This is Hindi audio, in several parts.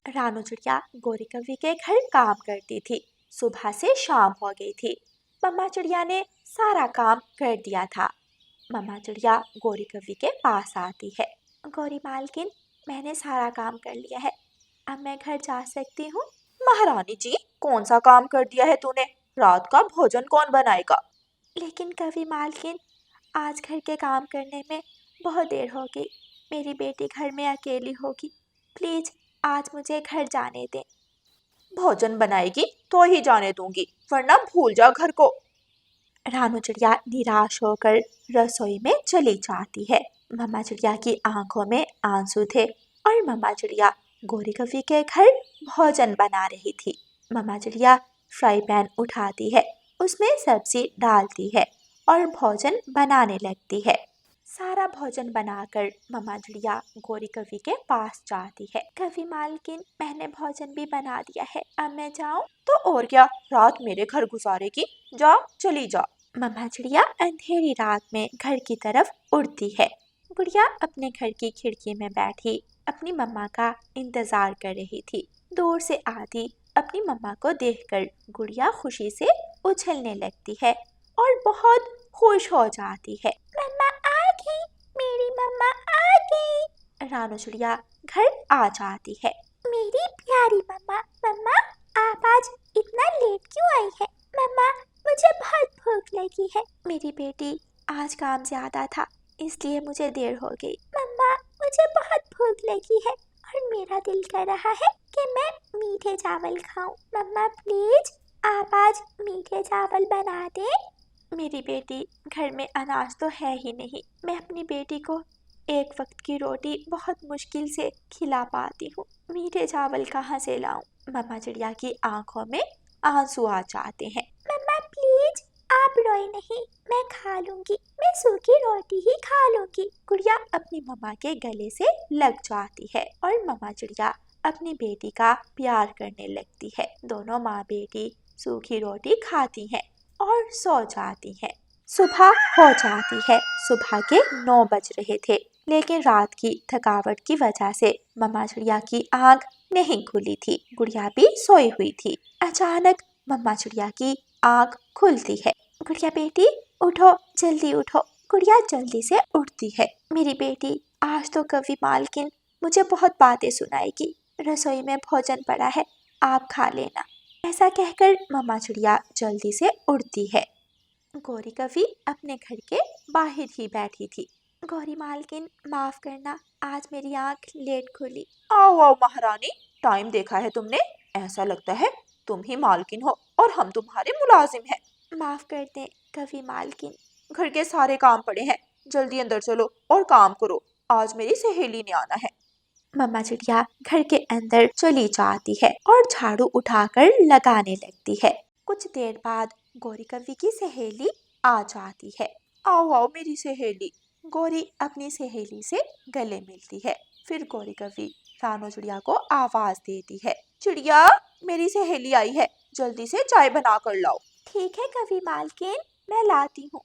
रानू चिड़िया गोरी कवि के घर काम करती थी। सुबह से शाम हो गई थी। मम्मा चिड़िया ने सारा काम कर दिया था। मम्मा चिड़िया गोरी कवि के पास आती है। गोरी मालकिन, मैंने सारा काम कर लिया है, अब मैं घर जा सकती हूँ? महारानी जी, कौन सा काम कर दिया है तूने? रात का भोजन कौन बनाएगा? लेकिन कवि मालकिन, आज घर के काम करने में बहुत देर हो गई। मेरी बेटी घर में अकेली होगी। प्लीज आज मुझे घर जाने दें। भोजन बनाएगी तो ही जाने दूंगी, वरना भूल जा घर को। रानू चिड़िया निराश होकर रसोई में चली जाती है। मम्मा चिड़िया की आंखों में आंसू थे और मम्मा चिड़िया गोरी कवि के घर भोजन बना रही थी। मम्मा चिड़िया फ्राई पैन उठाती है, उसमें सब्जी डालती है और भोजन बनाने लगती है। सारा भोजन बनाकर मम्मा चिड़िया गोरी कवि के पास जाती है। कवि मालकिन, मैंने भोजन भी बना दिया है, अब मैं जाऊं? तो और क्या, रात मेरे घर गुजारेगी? जा, चली जा। मम्मा चिड़िया अंधेरी रात में घर की तरफ उड़ती है। गुड़िया अपने घर की खिड़की में बैठी अपनी मम्मा का इंतजार कर रही थी। दूर से आती अपनी मम्मा को देखकर गुड़िया खुशी से उछलने लगती है और बहुत खुश हो जाती है। मम्मा आ गई, मेरी मम्मा आ गई। रानू चिड़िया घर आ जाती है। मेरी प्यारी मम्मा, मम्मा आप आज इतना लेट क्यों आई है? मम्मा, मुझे बहुत भूख लगी है। मेरी बेटी, आज काम ज्यादा था इसलिए मुझे देर हो गई। मम्मा, मुझे बहुत भूख लगी है और मेरा दिल कर रहा है कि मैं मीठे चावल खाऊं। मम्मा प्लीज आप आज मीठे चावल बना दे। मेरी बेटी, घर में अनाज तो है ही नहीं। मैं अपनी बेटी को एक वक्त की रोटी बहुत मुश्किल से खिला पाती हूँ। मीठे चावल कहाँ से लाऊं? मम्मा चिड़िया की आंखों में आंसू आ जाते हैं। मम्मा प्लीज आप रोए नहीं, मैं खा लूंगी, मैं सूखी रोटी ही खा लूंगी। गुड़िया अपनी मम्मा के गले से लग जाती है और मम्मा चिड़िया अपनी बेटी का प्यार करने लगती है। दोनों माँ बेटी सूखी रोटी खाती हैं और सो जाती हैं। सुबह हो जाती है। सुबह के 9 बज रहे थे, लेकिन रात की थकावट की वजह से मम्मा चिड़िया की आंख नहीं खुली थी। गुड़िया भी सोई हुई थी। अचानक मम्मा चिड़िया की आंख खुलती है। गुड़िया बेटी उठो, जल्दी उठो। गुड़िया जल्दी से उठती है। मेरी बेटी, आज तो कवि मालकिन मुझे बहुत बातें सुनाएगी। रसोई में भोजन पड़ा है, आप खा लेना। ऐसा कहकर मम्मा चिड़िया जल्दी से उठती है। गौरी कवि अपने घर के बाहर ही बैठी थी। गौरी मालकिन, माफ करना, आज मेरी आंख लेट खुली। आओ आओ महारानी, टाइम देखा है तुमने? ऐसा लगता है तुम ही मालकिन हो और हम तुम्हारे मुलाजिम हैं। माफ कर दें कवि मालकिन। घर के सारे काम पड़े हैं, जल्दी अंदर चलो और काम करो। आज मेरी सहेली ने आना है। मम्मा चिड़िया घर के अंदर चली जाती है और झाड़ू उठाकर लगाने लगती है। कुछ देर बाद गौरी कवि की सहेली आ जाती है। आओ आओ मेरी सहेली। गौरी अपनी सहेली से गले मिलती है। फिर गौरी कवि रानू चिड़िया को आवाज देती है। चिड़िया, मेरी सहेली आई है, जल्दी से चाय बना कर लाओ। ठीक है कवि मालकिन, मैं लाती हूँ।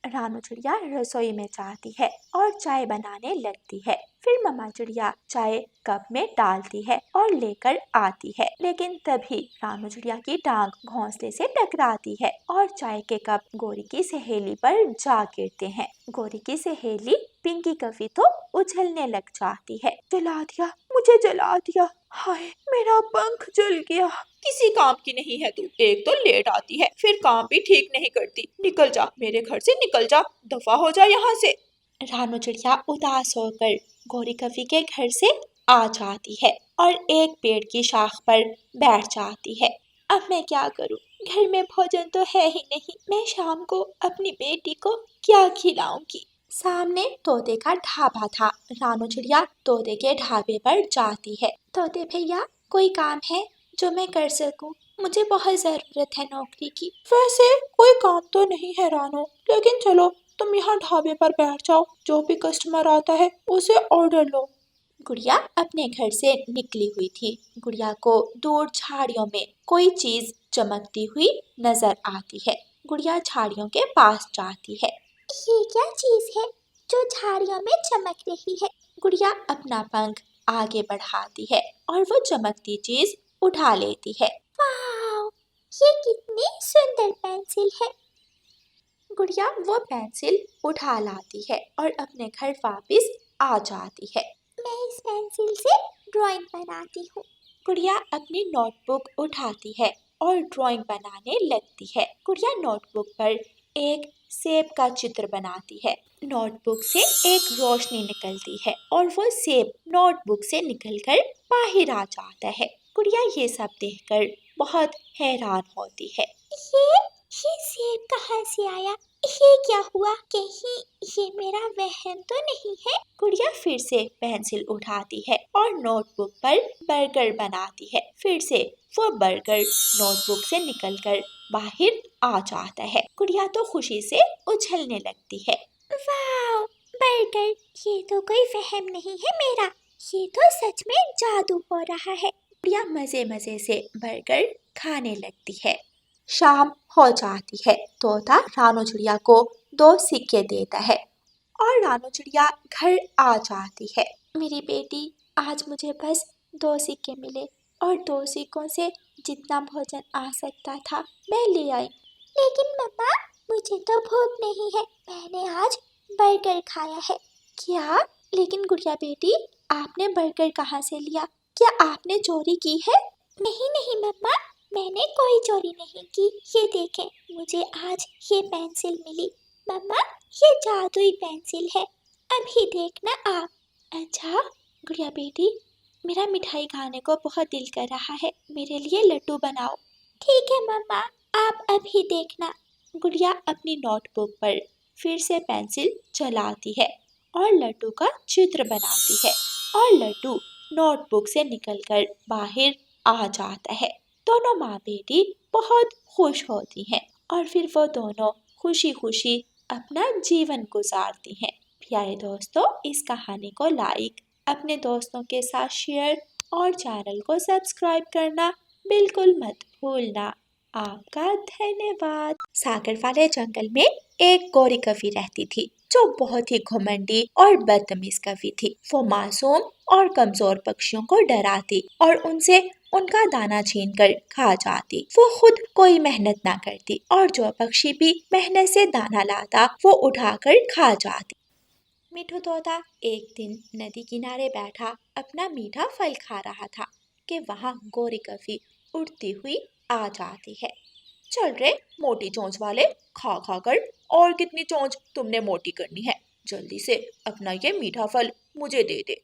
रानू चिड़िया रसोई में जाती है और चाय बनाने लगती है। फिर मम्मा चिड़िया चाय कप में डालती है और लेकर आती है, लेकिन तभी रानू चिड़िया की टांग घोंसले से टकराती है और चाय के कप गौरी की सहेली पर जा गिरते हैं। गौरी की सहेली पिंकी कवि तो उछलने लग जाती है। जला दिया, मुझे जला दिया, हाय मेरा पंख जल गया। किसी काम की नहीं है तू, एक तो लेट आती है, फिर काम भी ठीक नहीं करती। निकल जा, मेरे घर से निकल जा, दफा हो जा यहाँ से। रानू चिड़िया उदास होकर गौरी कवि के घर से आ जाती है और एक पेड़ की शाख पर बैठ जाती है। अब मैं क्या करूं? घर में भोजन तो है ही नहीं। मैं शाम को अपनी बेटी को क्या खिलाऊंगी? सामने तोते का ढाबा था। रानू चिड़िया तोते के ढाबे पर जाती है। तोते भैया, कोई काम है जो मैं कर सकूं? मुझे बहुत जरूरत है नौकरी की। वैसे कोई काम तो नहीं है रानू, लेकिन चलो तुम यहाँ ढाबे पर बैठ जाओ, जो भी कस्टमर आता है उसे ऑर्डर लो। गुड़िया अपने घर से निकली हुई थी। गुड़िया को दूर झाड़ियों में कोई चीज चमकती हुई नजर आती है। गुड़िया झाड़ियों के पास जाती है। ये क्या चीज है जो झाड़ियों में चमक रही है? गुड़िया अपना पंख आगे बढ़ाती है और वो चमकती चीज उठा लेती है। वाह, ये कितनी सुंदर पेंसिल है। गुड़िया वो पेंसिल उठा लाती है और अपने घर वापस आ जाती है। मैं इस पेंसिल से ड्राइंग बनाती हूँ। गुड़िया अपनी नोटबुक उठाती है और ड्राइंग बनाने लगती है। गुड़िया नोटबुक पर एक सेब का चित्र बनाती है। नोटबुक से एक रोशनी निकलती है और वो सेब नोटबुक से निकलकर बाहर आ जाता है। गुड़िया ये सब देखकर बहुत हैरान होती है। ये सेब कहाँ से आया? ये क्या हुआ? कहीं ये मेरा वहम तो नहीं है? गुड़िया फिर से पेंसिल उठाती है और नोटबुक पर बर्गर बनाती है। फिर से वो बर्गर नोटबुक से निकलकर बाहर आ जाता है। गुड़िया तो खुशी से उछलने लगती है। वाह, बर्गर, ये तो कोई वहम नहीं है मेरा, ये तो सच में जादू हो रहा है। गुड़िया मजे मजे से बर्गर खाने लगती है। शाम हो जाती है। तोता रानू चिड़िया को 2 सिक्के देता है और रानू चिड़िया घर आ जाती है। मेरी बेटी, आज मुझे बस 2 सिक्के मिले और 2 सिक्कों से जितना भोजन आ सकता था मैं ले आई। लेकिन मम्मा, मुझे तो भूख नहीं है, मैंने आज बर्गर खाया है। क्या? लेकिन गुड़िया बेटी, आपने बर्गर कहाँ से लिया? क्या आपने चोरी की है? नहीं नहीं मम्मा, मैंने कोई चोरी नहीं की। ये देखें, मुझे आज ये पेंसिल मिली। मम्मा, ये जादुई पेंसिल है, अभी देखना आप। अच्छा गुड़िया बेटी, मेरा मिठाई खाने को बहुत दिल कर रहा है, मेरे लिए लड्डू बनाओ। ठीक है मम्मा, आप अभी देखना। गुड़िया अपनी नोटबुक पर फिर से पेंसिल चलाती है और लड्डू का चित्र बनाती है और लड्डू नोटबुक से निकलकर बाहर आ जाता है। दोनों माँ बेटी बहुत खुश होती हैं और फिर वो दोनों खुशी खुशी अपना जीवन गुजारती हैं। प्यारे दोस्तों, इस कहानी को लाइक, अपने दोस्तों के साथ शेयर और चैनल को सब्सक्राइब करना बिल्कुल मत भूलना। आपका धन्यवाद। सागर वाले जंगल में एक गौरी कवि रहती थी जो बहुत ही घमंडी और बदतमीज कवि थी। वो मासूम और कमजोर पक्षियों को डराती और उनसे उनका दाना छीन कर खा जाती। वो खुद कोई मेहनत ना करती और जो पक्षी भी मेहनत से दाना लाता वो उठाकर खा जाती। मिठू तोता एक दिन नदी किनारे बैठा अपना मीठा फल खा रहा था कि वहाँ गौरी कवि उड़ती हुई आ जाती है। चल रे मोटी चोंच वाले, खा खा कर और कितनी चोंच तुमने मोटी करनी है, जल्दी से अपना ये मीठा फल मुझे दे दे।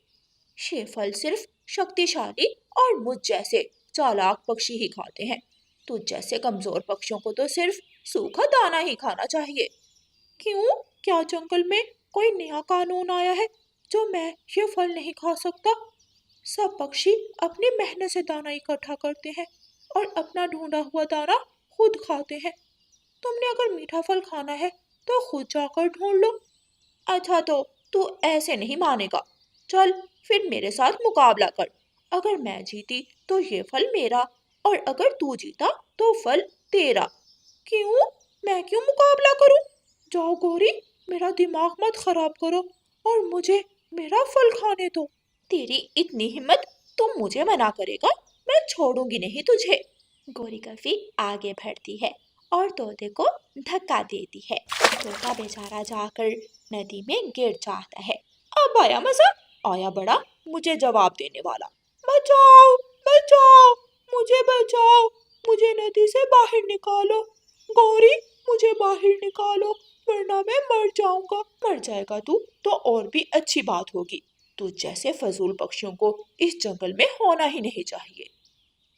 ये फल सिर्फ शक्तिशाली और मुझ जैसे चालाक पक्षी ही खाते हैं, तुझ जैसे कमजोर पक्षियों को तो सिर्फ सूखा दाना ही खाना चाहिए। क्यों? क्या जंगल में कोई नया कानून आया है जो मैं ये फल नहीं खा सकता? सब पक्षी अपनी मेहनत से दाना इकट्ठा करते हैं और अपना ढूंढा हुआ दाना खुद खाते हैं। तुमने अगर मीठा फल खाना है तो खुद जाकर ढूंढ लो। अच्छा तो तू ऐसे नहीं मानेगा, चल फिर मेरे साथ मुकाबला कर। अगर मैं जीती तो ये फल मेरा और अगर तू जीता तो फल तेरा। क्यों? मैं क्यों मुकाबला करूं? जाओ गौरी, मेरा दिमाग मत खराब करो और मुझे मेरा फल खाने दो। तेरी इतनी हिम्मत, तुम मुझे मना करेगा? मैं छोड़ूंगी नहीं तुझे। गौरी कवि आगे बढ़ती है और तोते को धक्का देती है। तोता बेचारा जाकर नदी में गिर जाता है। अब आया मजा, आया बड़ा मुझे जवाब देने वाला। बचाओ बचाओ, मुझे बचाओ, मुझे नदी से बाहर निकालो। गौरी, मुझे बाहर निकालो वरना मैं मर जाऊंगा। मर जाएगा तू तो और भी अच्छी बात होगी, तुझ जैसे फजूल पक्षियों को इस जंगल में होना ही नहीं चाहिए।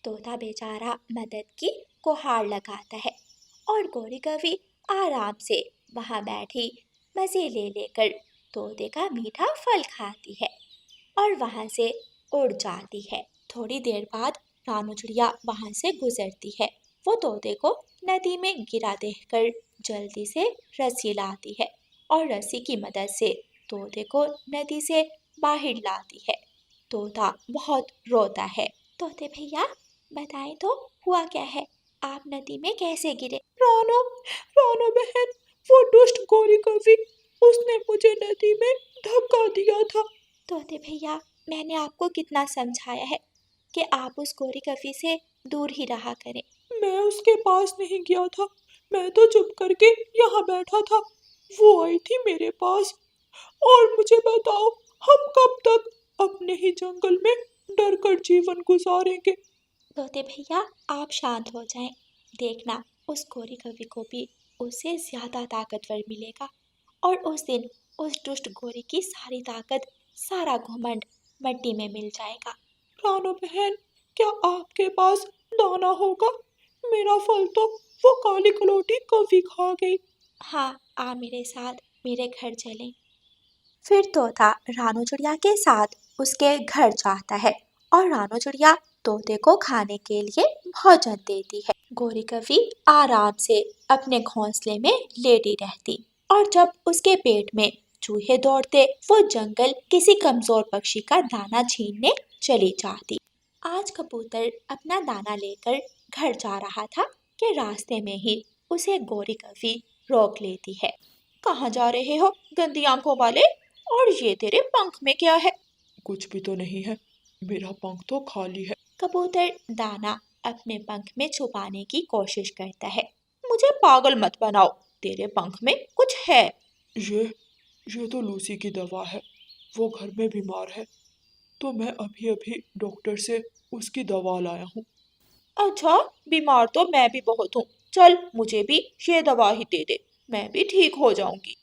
तोता बेचारा मदद की गुहार लगाता है और गौरी कवि आराम से वहां बैठी मजे ले लेकर तोते का मीठा फल खाती है और वहां से उड़ जाती है। थोड़ी देर बाद रानू चिड़िया वहां से गुजरती है। वो तोते को नदी में गिरा देखकर जल्दी से रस्सी लाती है और रस्सी की मदद से तोते को नदी से बाहर लाती है। तोता बहुत रोता है। तोते भैया, बताएं तो हुआ क्या है? आप नदी में कैसे गिरे? रानो, रानो बहन, वो दुष्ट गौरी कवि, उसने मुझे नदी में धक्का दिया था। तोते भैया, मैंने आपको कितना समझाया है कि आप उस गोरी कवि से दूर ही रहा करें। मैं उसके पास नहीं गया था, मैं तो चुप करके यहाँ बैठा था। वो आई थी मेरे पास और मुझे बताओ, हम कब तक अपने ही जंगल में डर कर जीवन गुजारेंगे। तोते भैया, आप शांत हो जाएं। देखना, उस गोरी कवि को भी उससे ज्यादा ताकतवर मिलेगा और उस दिन उस दुष्ट गोरी की सारी ताकत, सारा घमंड मिट्टी में मिल जाएगा। रानो बहन, क्या आपके पास दाना होगा? मेरा फल तो वो काली कलौटी कभी खा गई। हाँ, आ मेरे साथ, मेरे घर चलें। फिर तोता रानू चिड़िया के साथ उसके घर जाता है और रानू चिड़िया तोते को खाने के लिए भोजन देती है। गोरी कवि आराम से अपने घोंसले में लेटी रहती और जब उसके पेट में चूहे दौड़ते, वो जंगल किसी कमजोर पक्षी का दाना छीनने चली जाती। आज कबूतर अपना दाना लेकर घर जा रहा था कि रास्ते में ही उसे गोरी कवि रोक लेती है। कहाँ जा रहे हो, गंदी आंखों वाले? और ये तेरे पंख में क्या है? कुछ भी तो नहीं है, मेरा पंख तो खाली है। कबूतर दाना अपने पंख में छुपाने की कोशिश करता है। मुझे पागल मत बनाओ, तेरे पंख में कुछ है। ये ये तो लूसी की दवा है। वो घर में बीमार है, तो मैं अभी अभी डॉक्टर से उसकी दवा लाया हूँ। अच्छा, बीमार तो मैं भी बहुत हूँ। चल, मुझे भी ये दवा ही दे दे, मैं भी ठीक हो जाऊंगी।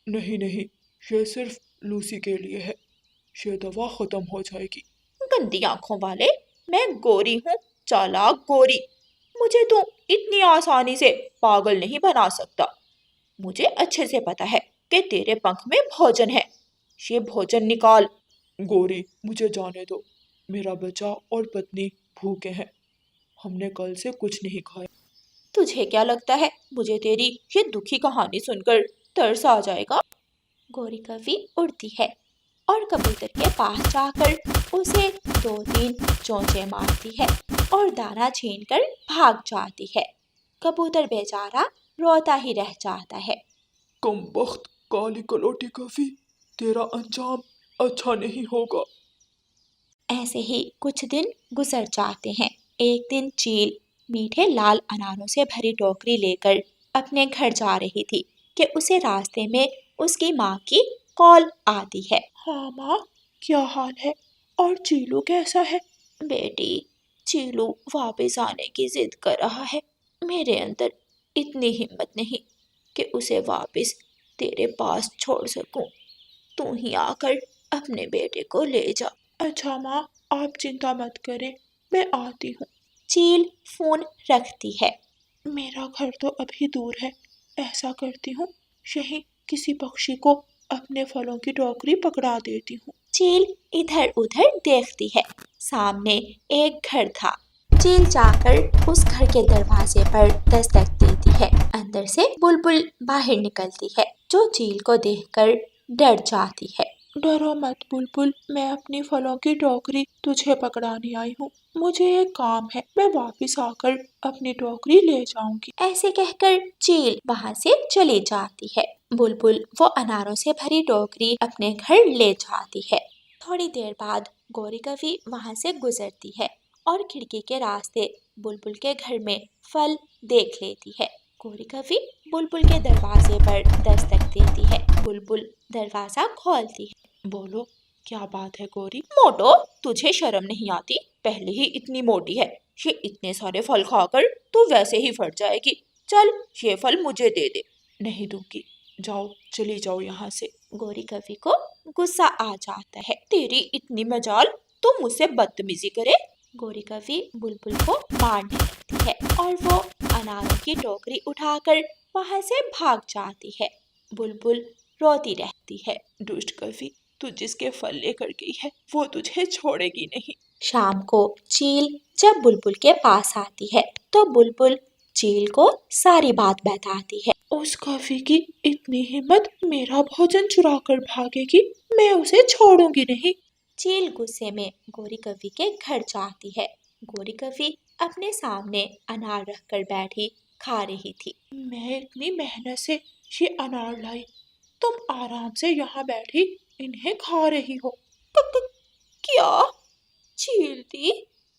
नहीं नहीं, ये सिर्फ लूसी के लिए है। ये दवा खत्म हो जाएगी। गंदी आंखों वाले, मैं गोरी हूँ, चालाक गोरी। मुझे तू इतनी आसानी से पागल नहीं बना सकता। मुझे अच्छे से पता है कि तेरे पंख में भोजन है। ये भोजन निकाल। गोरी, मुझे जाने दो। मेरा बच्चा और पत्नी भूखे हैं। हमने कल से कुछ नहीं खाया। तुझे क्या लगता है मुझे तेरी ये दुखी कहानी सुनकर तरस आ जाएगा? गोरी कवि उड़ती है और कबूतर के पास जाकर उसे दो तीन चोंचे मारती है और दाना छीनकर भाग जाती है। कबूतर बेचारा रोता ही रह जाता है। कमबख्त काली कलोटी कफी, तेरा अंजाम अच्छा नहीं होगा। ऐसे ही कुछ दिन गुजर जाते हैं। एक दिन चील मीठे लाल अनारों से भरी टोकरी लेकर अपने घर जा रही थी कि उसे रास्ते में उसकी माँ की कॉल आती है। हाँ माँ, क्या हाल है? और चीलू कैसा है? बेटी, चीलू वापस आने की जिद कर रहा है। मेरे अंदर इतनी हिम्मत नहीं कि उसे वापस तेरे पास छोड़ सकूं। तू ही आकर अपने बेटे को ले जा। अच्छा माँ, आप चिंता मत करें, मैं आती हूँ। चील फोन रखती है। मेरा घर तो अभी दूर है। ऐसा करती हूँ, यहीं किसी पक्षी को अपने फलों की टोकरी पकड़ा देती हूँ। चील इधर उधर देखती है। सामने एक घर था। चील जाकर उस घर के दरवाजे पर दस्तक देती है। अंदर से बुलबुल बाहर निकलती है, जो चील को देखकर डर जाती है। डरो मत बुलबुल, मैं अपनी फलों की टोकरी तुझे पकड़ाने आई हूँ। मुझे एक काम है, मैं वापस आकर अपनी टोकरी ले जाऊंगी। ऐसे कहकर चील वहां से चली जाती है। बुलबुल वो अनारों से भरी टोकरी अपने घर ले जाती है। थोड़ी देर बाद गोरी कवि वहां से गुजरती है और खिड़की के रास्ते बुलबुल के घर में फल देख लेती है। गोरी कवि बुलबुल के दरवाजे पर दस्तक देती है। बुलबुल दरवाजा खोलती है। बोलो, क्या बात है गोरी? मोटो, तुझे शर्म नहीं आती? पहले ही इतनी मोटी है, ये इतने सारे फल खाकर तू वैसे ही फट जाएगी। चल, ये फल मुझे दे दे। नहीं दूंगी, जाओ, चली जाओ यहाँ से। गोरी कवि को गुस्सा आ जाता है। तेरी इतनी मजाल, तू मुझसे बदतमीजी करे? गोरी कवि बुलबुल को मारने लगती है और वो अनारों की टोकरी उठाकर वहां से भाग जाती है। बुलबुल रोती रहती है। दुष्ट कवि, तू जिसके फल लेकर गई है वो तुझे छोड़ेगी नहीं। शाम को चील जब बुलबुल के पास आती है तो बुलबुल चील को सारी बात बताती है। उस कवि की इतनी हिम्मत, मेरा भोजन चुरा कर भागेगी? मैं उसे छोड़ूंगी नहीं। चील गुस्से में गोरी कवि के घर जाती है। गोरी कवि अपने सामने अनार रखकर बैठी खा रही थी। मैं इतनी मेहनत से ये अनार लाई, तुम आराम से यहाँ बैठी इन्हें खा रही हो। क्या चील दी,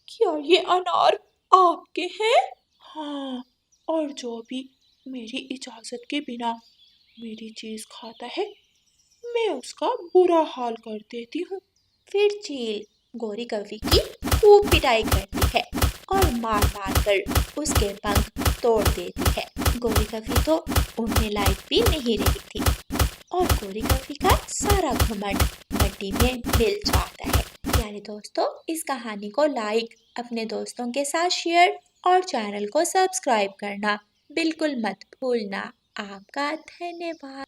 क्या ये अनार आपके हैं? हाँ, और जो भी मेरी इजाजत के बिना मेरी चीज खाता है मैं उसका बुरा हाल कर देती हूँ। फिर चील गोरी कौवी की खूब पिटाई करती है और मार मार कर उसके पंख तोड़ देती है। गोरी कौवी तो उड़ने लायक भी नहीं रही थी और गोरी कौवी का सारा घमंड मिट्टी में मिल जाता है। प्यारे दोस्तों, इस कहानी को लाइक, अपने दोस्तों के साथ शेयर और चैनल को सब्सक्राइब करना बिल्कुल मत भूलना। आपका धन्यवाद।